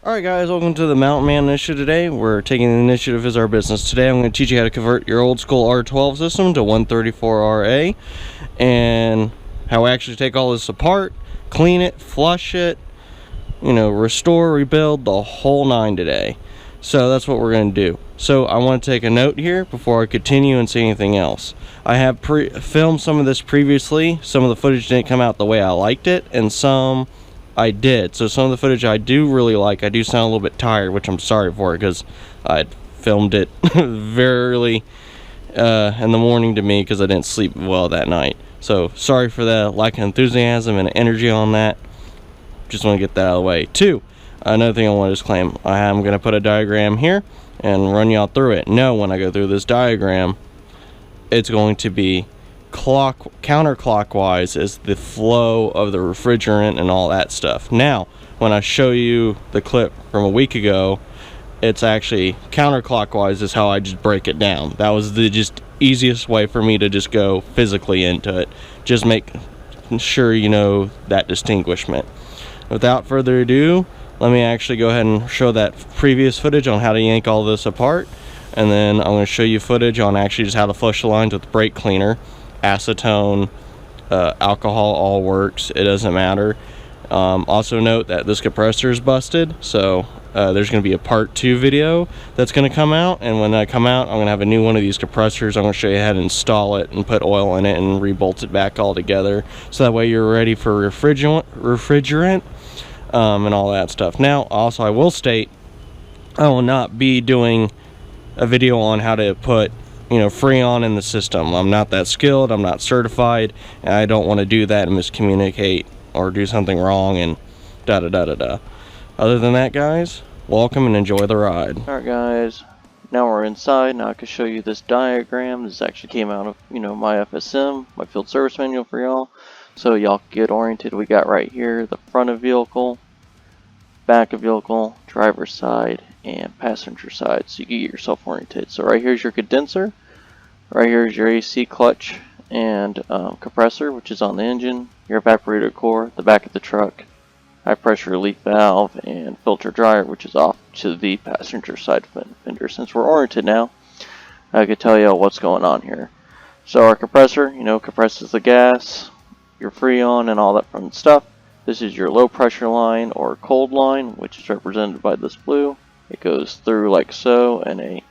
Alright guys, welcome to the Mountain Man Initiative today. We're taking the initiative as our business. Today I'm going to teach you how to convert your old school R12 system to 134A and how we actually take all this apart, clean it, flush it, restore, rebuild, the whole nine today. So that's what we're going to do. So I want to take a note here before I continue and say anything else. I have filmed some of this previously. Some of the footage didn't come out the way I liked it, and some I did. So some of the footage I do really like. I do sound a little bit tired, which I'm sorry for because I filmed it very early in the morning to me because I didn't sleep well that night. So sorry for the lack of enthusiasm and energy on that. Just want to get that out of the way. Two, another thing I want to disclaim, I am going to put a diagram here and run y'all through it. Know when I go through this diagram, it's going to be counterclockwise is the flow of the refrigerant and all that stuff. Now, when I show you the clip from a week ago, it's actually counterclockwise is how I just break it down. That was the just easiest way for me to just go physically into it. Just make sure you know that distinguishment. Without further ado, let me actually go ahead and show that previous footage on how to yank all this apart, and then I'm going to show you footage on actually just how to flush the lines with brake cleaner. Acetone, alcohol, all works. It doesn't matter. Also note that this compressor is busted, so there's going to be a part 2 video that's going to come out, and when I come out I'm going to have a new one of these compressors. I'm going to show you how to install it and put oil in it and rebolt it back all together, so that way you're ready for refrigerant and all that stuff. Now also I will state I will not be doing a video on how to put Freon in the system. I'm not that skilled, I'm not certified, and I don't want to do that and miscommunicate or do something wrong and da-da-da-da-da. Other than that, guys, welcome and enjoy the ride. Alright guys, now we're inside. Now I can show you this diagram. This actually came out of, my FSM, my field service manual for y'all. So y'all can get oriented. We got right here the front of vehicle, back of vehicle, driver's side, and passenger side, so you can get yourself oriented. So right here's your condenser. Right here is your AC clutch and compressor, which is on the engine, your evaporator core, the back of the truck, high pressure relief valve, and filter dryer, which is off to the passenger side fender. Since we're oriented now, I can tell you what's going on here. So our compressor, compresses the gas, your Freon, and all that fun stuff. This is your low pressure line or cold line, which is represented by this blue. It goes through like so in a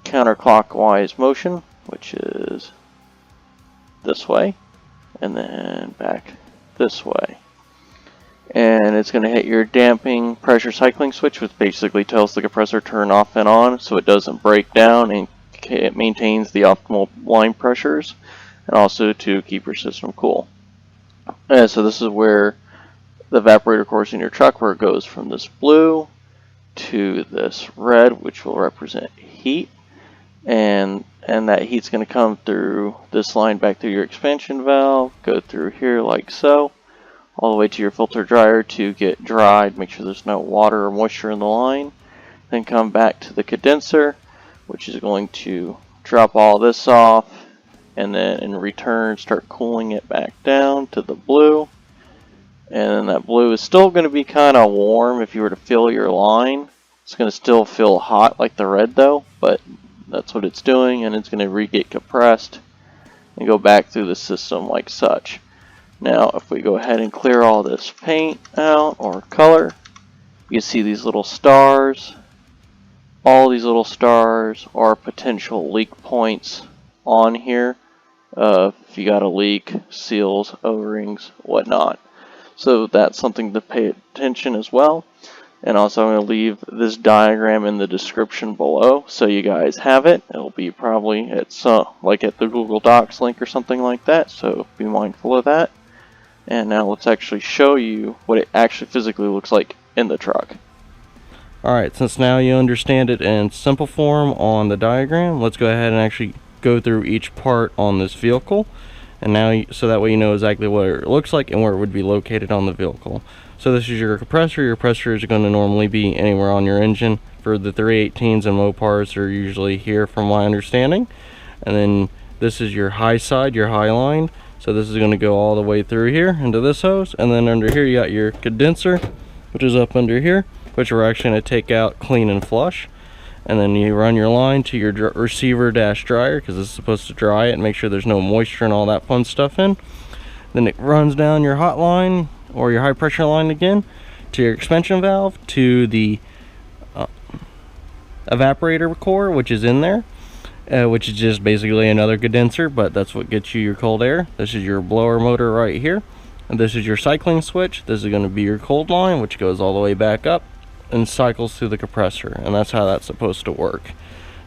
counterclockwise motion, which is this way, and then back this way. And it's going to hit your damping pressure cycling switch, which basically tells the compressor turn off and on so it doesn't break down, and it maintains the optimal line pressures, and also to keep your system cool. And so this is where the evaporator core is in your truck, where it goes from this blue to this red, which will represent heat, and that heat's going to come through this line back through your expansion valve, go through here like so, all the way to your filter dryer to get dried, make sure there's no water or moisture in the line, then come back to the condenser, which is going to drop all this off, and then in return start cooling it back down to the blue. And then that blue is still going to be kind of warm if you were to fill your line. It's going to still feel hot like the red though, but that's what it's doing, and it's going to re-get compressed and go back through the system like such. Now if we go ahead and clear all this paint out or color, you can see these little stars. All these little stars are potential leak points on here. If you got a leak, seals, O-rings, whatnot. So that's something to pay attention as well. And also I'm going to leave this diagram in the description below so you guys have it. It'll be probably at like at the Google Docs link or something like that, so be mindful of that. And now let's actually show you what it actually physically looks like in the truck. Alright, since now you understand it in simple form on the diagram, let's go ahead and actually go through each part on this vehicle. And now, so that way you know exactly what it looks like and where it would be located on the vehicle. So this is your compressor. Your compressor is going to normally be anywhere on your engine. For the 318s and Mopars, they're usually here from my understanding. And then this is your high side, your high line. So this is going to go all the way through here into this hose. And then under here you got your condenser. which is up under here, which we're actually going to take out, clean and flush. And then you run your line to your receiver dash dryer, because it's supposed to dry it and make sure there's no moisture and all that fun stuff in. Then it runs down your hot line or your high pressure line again to your expansion valve, to the evaporator core, which is in there, which is just basically another condenser, but that's what gets you your cold air. This is your blower motor right here, and this is your cycling switch. This is going to be your cold line, which goes all the way back up and cycles through the compressor, and that's how that's supposed to work.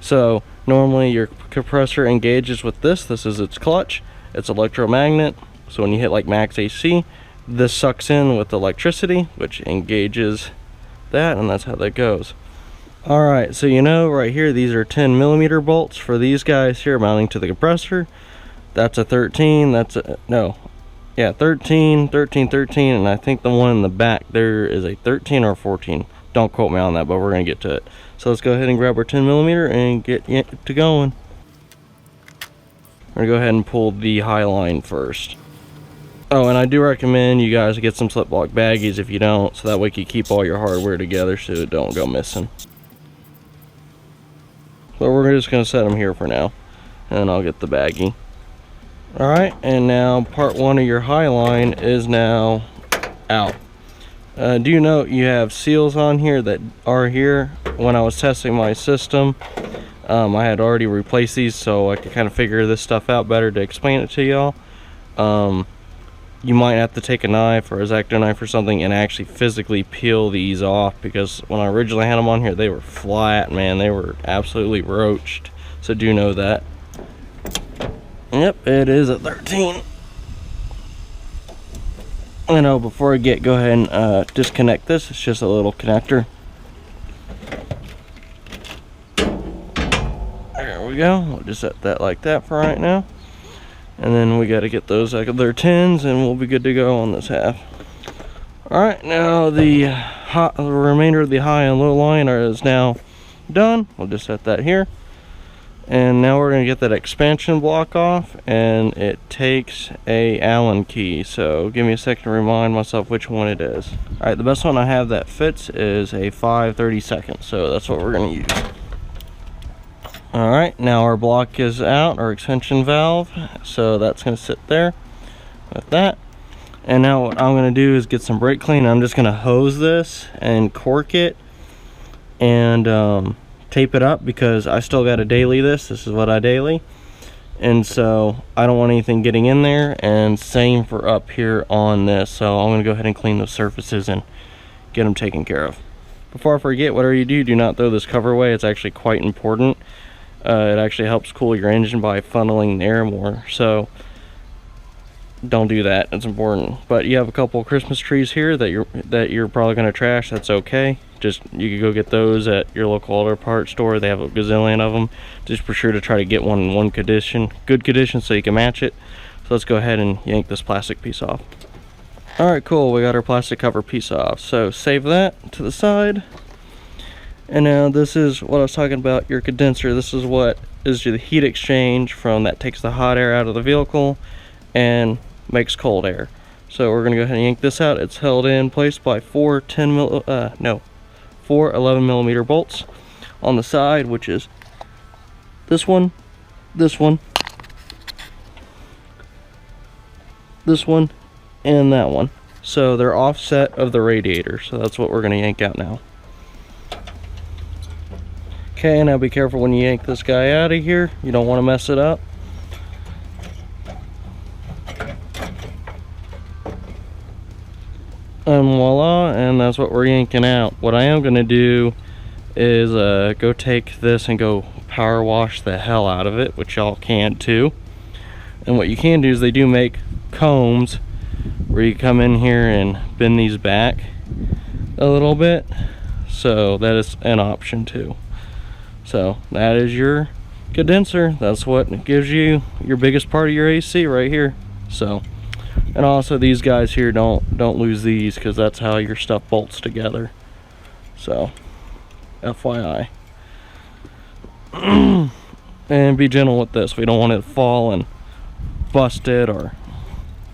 So normally your compressor engages with this. This is its clutch. It's electromagnet, so when you hit like max AC, this sucks in with electricity, which engages that, and that's how that goes. Alright, so you know right here, these are 10mm bolts for these guys here mounting to the compressor. That's a 13, that's a, no, yeah, 13, 13, 13, and I think the one in the back there is a 13 or 14. Don't quote me on that, but we're going to get to it. So let's go ahead and grab our 10mm and get to going. We're going to go ahead and pull the high line first. Oh, and I do recommend you guys get some slip lock baggies if you don't, so that way you can keep all your hardware together so it don't go missing. So we're just going to set them here for now, and I'll get the baggie. Alright, and now part one of your high line is now out. Do you note you have seals on here that are here? When I was testing my system, I had already replaced these so I could kind of figure this stuff out better to explain it to y'all. You might have to take a knife or a X-Acto knife or something and actually physically peel these off, because when I originally had them on here, they were flat, man. They were absolutely roached. So do know that. Yep, it is a 13. I know, before I go ahead and disconnect this. It's just a little connector. There we go. We'll just set that like that for right now. And then we got to get those other 10s and we'll be good to go on this half. Alright, now the remainder of the high and low line is now done. We'll just set that here. And now we're going to get that expansion block off, and it takes a Allen key. So give me a second to remind myself which one it is. Alright, the best one I have that fits is a 5/32, so that's what we're going to use. Alright, now our block is out, our expansion valve, so that's going to sit there with that. And now what I'm going to do is get some brake clean. I'm just going to hose this and cork it and tape it up, because I still got to daily this. This is what I daily, and so I don't want anything getting in there, and same for up here on this. So I'm going to go ahead and clean those surfaces and get them taken care of. Before I forget, whatever you do not throw this cover away. It's actually quite important. It actually helps cool your engine by funneling the air more, so don't do that. It's important. But you have a couple of Christmas trees here that you're probably going to trash. That's okay. Just, you can go get those at your local auto parts store. They have a gazillion of them. Just be sure to try to get one in good condition, so you can match it. So let's go ahead and yank this plastic piece off. Alright, cool. We got our plastic cover piece off. So save that to the side. And now this is what I was talking about, your condenser. This is what is the heat exchange from that takes the hot air out of the vehicle and makes cold air. So we're going to go ahead and yank this out. It's held in place by four 11mm bolts on the side, which is this one, this one, this one, and that one. So they're offset of the radiator. So that's what we're going to yank out now. Okay, now be careful when you yank this guy out of here. You don't want to mess it up. And voila, and that's what we're yanking out. What I am going to do is go take this and go power wash the hell out of it, which y'all can too. And what you can do is they do make combs where you come in here and bend these back a little bit. So that is an option too. So that is your condenser. That's what gives you your biggest part of your AC right here. So, and also these guys here, don't lose these, because that's how your stuff bolts together. So FYI. And be gentle with this. We don't want it to fall and bust it or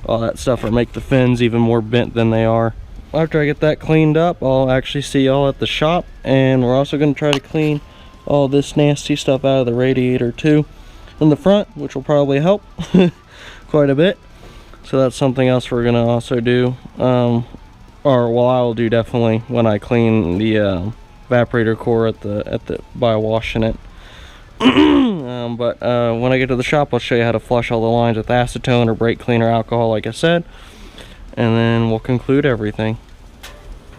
all that stuff, or make the fins even more bent than they are. after I get that cleaned up, I'll actually see y'all at the shop, and we're also going to try to clean all this nasty stuff out of the radiator too in the front, which will probably help quite a bit. So that's something else we're going to also do, or well, I will do definitely when I clean the evaporator core by washing it. But when I get to the shop, I'll show you how to flush all the lines with acetone or brake cleaner alcohol, like I said, and then we'll conclude everything.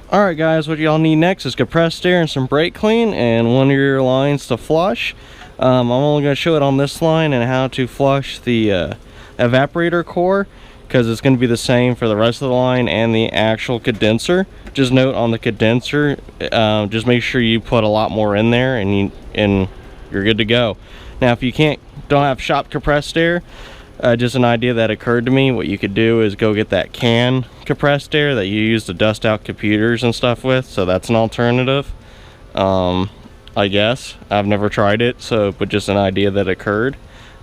Alright guys, what y'all need next is compressed air and some brake clean and one of your lines to flush. I'm only going to show it on this line and how to flush the evaporator core, because it's going to be the same for the rest of the line and the actual condenser. Just note on the condenser, just make sure you put a lot more in there and you're good to go. Now if you don't have shop compressed air, just an idea that occurred to me, what you could do is go get that can compressed air that you use to dust out computers and stuff with. So that's an alternative, I guess. I've never tried it, but just an idea that occurred.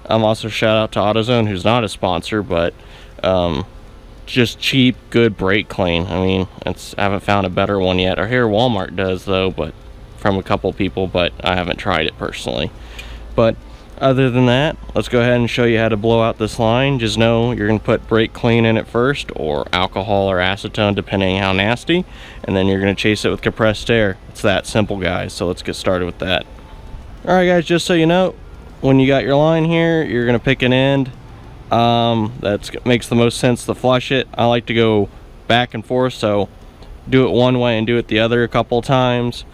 Also shout out to AutoZone, who's not a sponsor, but just cheap, good brake clean. I mean, I haven't found a better one yet. Or here Walmart does though, but from a couple people, but I haven't tried it personally. But other than that, let's go ahead and show you how to blow out this line. Just know you're going to put brake clean in it first, or alcohol or acetone, depending how nasty, and then you're going to chase it with compressed air. It's that simple, guys. So let's get started with that. Alright guys, just so you know, when you got your line here, you're going to pick an end that makes the most sense to flush it. I like to go back and forth, so do it one way and do it the other a couple times.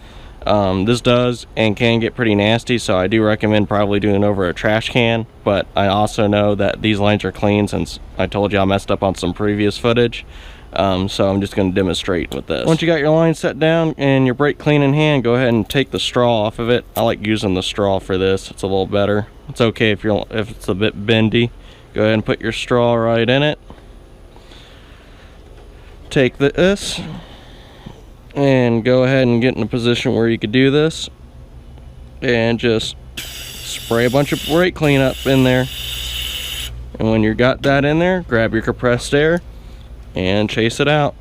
This does and can get pretty nasty, so I do recommend probably doing it over a trash can, but I also know that these lines are clean since I told you I messed up on some previous footage. So I'm just going to demonstrate with this. Once you got your line set down and your brake clean in hand, go ahead and take the straw off of it. I like using the straw for this. It's a little better. It's okay if it's a bit bendy. Go ahead and put your straw right in it. Take this and go ahead and get in a position where you could do this and just spray a bunch of brake clean up in there. And when you got that in there, grab your compressed air and chase it out.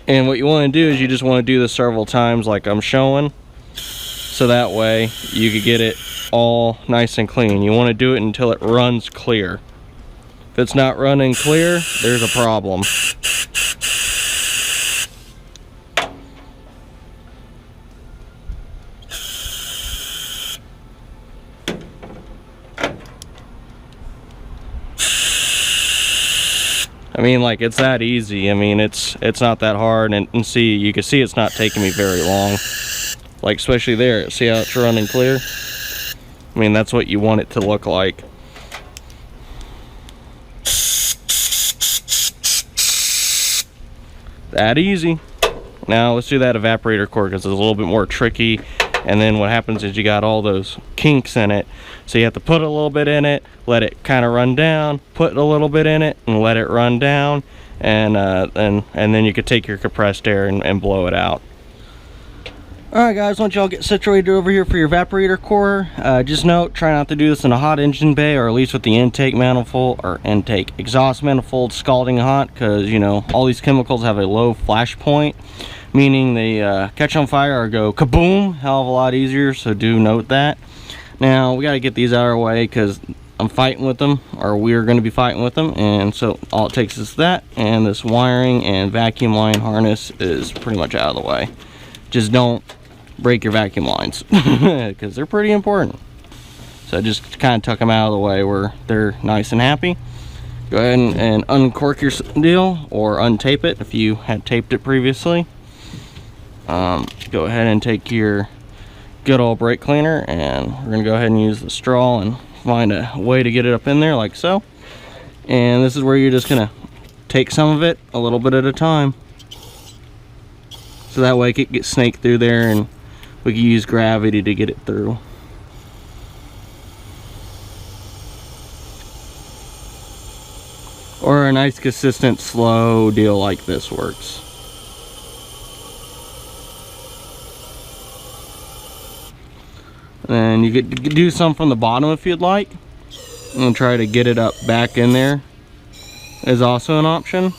And what you want to do is you just want to do this several times like I'm showing, so that way you could get it all nice and clean. You want to do it until it runs clear. If it's not running clear, there's a problem. I mean, like, it's that easy. I mean, it's not that hard, and you can see it's not taking me very long. Like, especially there, see how it's running clear? I mean, that's what you want it to look like. That easy. Now let's do that evaporator core, because it's a little bit more tricky, and then what happens is you got all those kinks in it, so you have to put a little bit in it, let it kind of run down, put a little bit in it and let it run down, and then you could take your compressed air and blow it out. Alright guys, once y'all get situated over here for your evaporator core, just note, try not to do this in a hot engine bay, or at least with the intake manifold or intake exhaust manifold scalding hot, because you know all these chemicals have a low flash point, meaning they catch on fire or go kaboom, hell of a lot easier, so do note that. Now we got to get these out of our way because I'm fighting with them, or we're going to be fighting with them, and so all it takes is that, and this wiring and vacuum line harness is pretty much out of the way. Just don't break your vacuum lines because they're pretty important. So just kind of tuck them out of the way where they're nice and happy. Go ahead and uncork your deal, or untape it if you had taped it previously. Go ahead and take your good old brake cleaner, and we're gonna go ahead and use the straw and find a way to get it up in there like so. And this is where you're just gonna take some of it a little bit at a time, so that way it can get snaked through there and we can use gravity to get it through. Or a nice consistent slow deal like this works. And you could do some from the bottom if you'd like, and try to get it up back in there is also an option,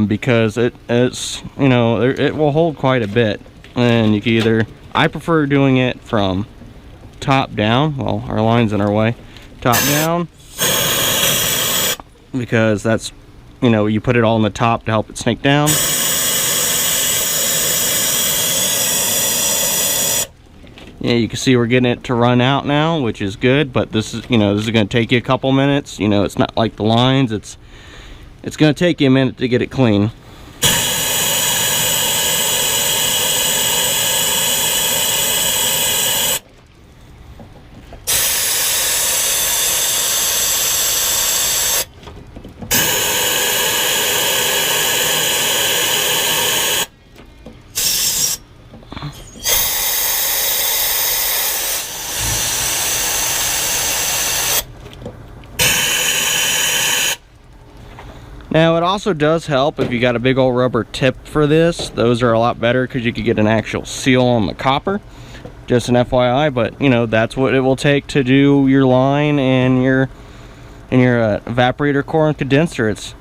because it's, you know, it will hold quite a bit. And you can either, I prefer doing it from top down. Well, our line's in our way. Top down, because that's, you know, you put it all on the top to help it snake down. Yeah, you can see we're getting it to run out now, which is good, but this is, you know, this is going to take you a couple minutes. You know, it's not like the lines, it's going to take you a minute to get it clean. Now, it also does help if you got a big old rubber tip for this. Those are a lot better because you could get an actual seal on the copper. Just an FYI, but you know, that's what it will take to do your line and your evaporator core and condenser. It's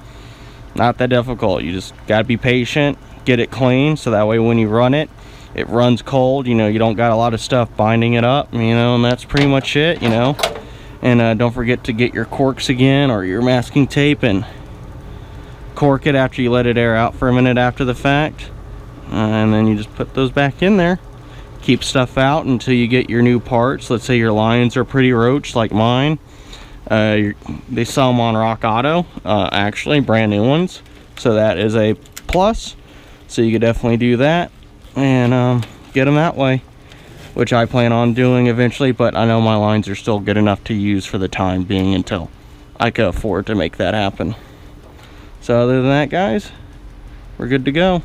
not that difficult. You just gotta be patient, get it clean, so that way when you run it, it runs cold. You know, you don't got a lot of stuff binding it up, you know, and that's pretty much it, you know. And don't forget to get your corks again, or your masking tape, and cork it after you let it air out for a minute after the fact, and then you just put those back in there. Keep stuff out until you get your new parts. Let's say your lines are pretty roached like mine. They sell them on Rock Auto, actually brand new ones, so that is a plus. So you could definitely do that and get them that way, which I plan on doing eventually, but I know my lines are still good enough to use for the time being until I can afford to make that happen. So other than that, guys, we're good to go.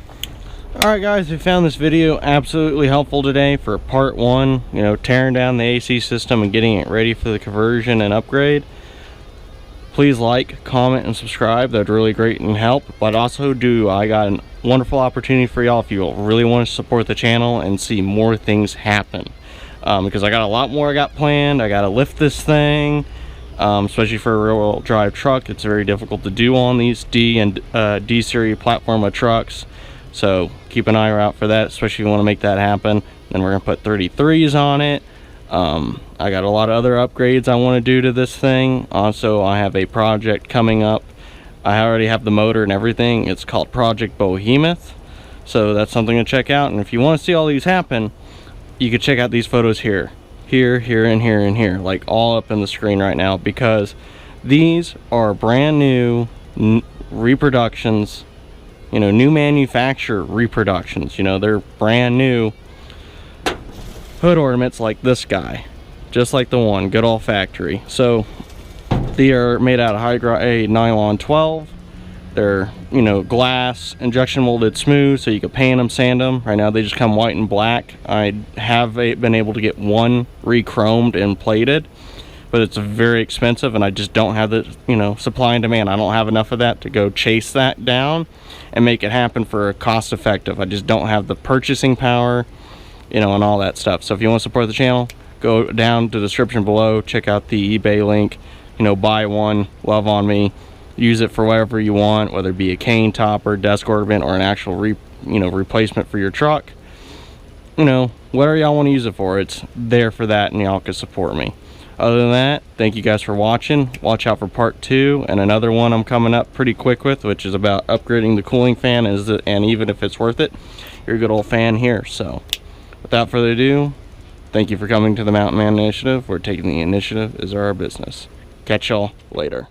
Alright guys, we found this video absolutely helpful today for part 1, you know, tearing down the AC system and getting it ready for the conversion and upgrade. Please like, comment, and subscribe. That'd really great and help. But also I got a wonderful opportunity for y'all if you really want to support the channel and see more things happen. Because I got a lot more I got planned. I got to lift this thing. Especially for a rear-wheel drive truck, it's very difficult to do on these D and D series platform of trucks. So keep an eye out for that, especially if you want to make that happen. Then we're gonna put 33s on it. I got a lot of other upgrades I want to do to this thing. Also, I have a project coming up. I already have the motor and everything. It's called Project Behemoth. So that's something to check out. And if you want to see all these happen, you can check out these photos here. Here, here, and here, and here, like all up in the screen right now, because these are brand new reproductions, you know, new manufacturer reproductions. You know, they're brand new hood ornaments like this guy, just like the one, good old factory. So they are made out of high-grade nylon 12. They're, you know, glass, injection molded smooth, so you can paint them, sand them. Right now they just come white and black. I have been able to get one re-chromed and plated, but it's very expensive, and I just don't have the, you know, supply and demand. I don't have enough of that to go chase that down and make it happen for cost effective. I just don't have the purchasing power, you know, and all that stuff. So if you want to support the channel, go down to the description below, check out the eBay link, you know, buy one, love on me. Use it for whatever you want, whether it be a cane topper, desk ornament, or an actual replacement for your truck. You know, whatever y'all want to use it for, it's there for that, and y'all can support me. Other than that, thank you guys for watching. Watch out for part 2 and another one I'm coming up pretty quick with, which is about upgrading the cooling fan, and even if it's worth it, your good old fan here. So without further ado, thank you for coming to the Mountain Man Initiative, where taking the initiative is our business. Catch y'all later.